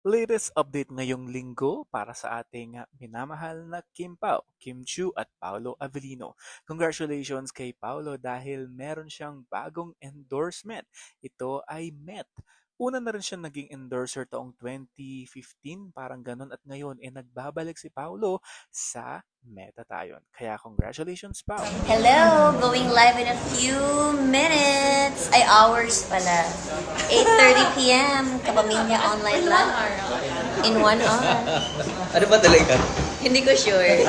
Latest update ngayong linggo para sa ating minamahal na Kim Pao, Kim Chu at Paolo Avellino. Congratulations kay Paolo dahil meron siyang bagong endorsement. Ito ay Met. Una na rin siya naging endorser taong 2015, parang ganun at ngayon nagbabalik si Paolo sa Meta tayon. Kaya congratulations, Pao! Hello! Going live in a few minutes. Ay, hours pala. 8:30 p.m. Kapamilya online lang. In 1 hour. Ano ba talaga? Hindi ko sure.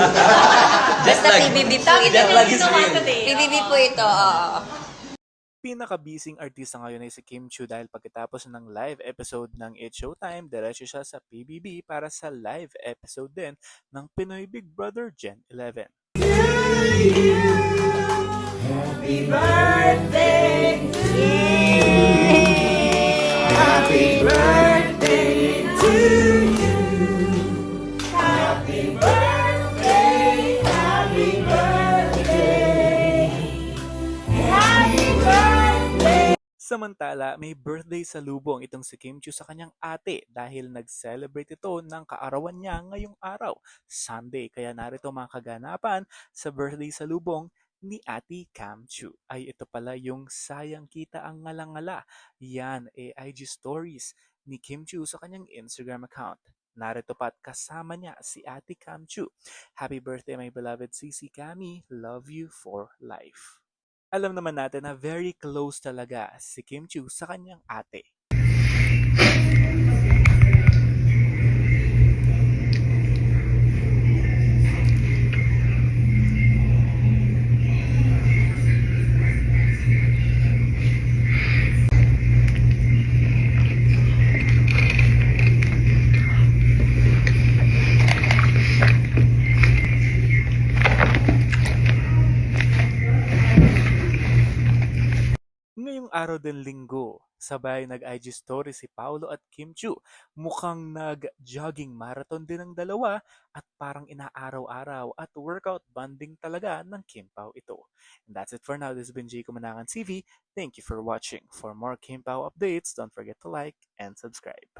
Basta lag. PBB po ito. Jet lag is real. PBB po ito, oo. Pinaka-busy artista ngayon ay si Kim Chu dahil pagkatapos ng live episode ng It's Showtime, diretso siya sa PBB para sa live episode din ng Pinoy Big Brother Gen 11. Happy birthday to Happy birthday to you. Happy birthday, happy birthday. Happy birthday. Samantala, may birthday sa lubong itong si Kim Chu sa kanyang ate dahil nag-celebrate ito ng kaarawan niya ngayong araw, Sunday. Kaya narito mga kaganapan sa birthday sa lubong ni Ate Cam Chu. Ay ito pala yung Sayang Kita Ang Ngalangala. Yan IG stories ni Kim Chu sa kanyang Instagram account. Narito pa't kasama niya si Ate Cam Chu. Happy birthday my beloved Sisi Cami. Love you for life. Alam naman natin na very close talaga si Kim Chu sa kanyang ate. Ngayong araw din linggo, sabay nag-IG story si Paolo at Kim Chu. Mukhang nag-jogging marathon din ang dalawa at parang inaaraw-araw at workout bonding talaga ng Kim Pao ito. And that's it for now. This has been Jay Kumanangan TV. Thank you for watching. For more Kim Pao updates, don't forget to like and subscribe.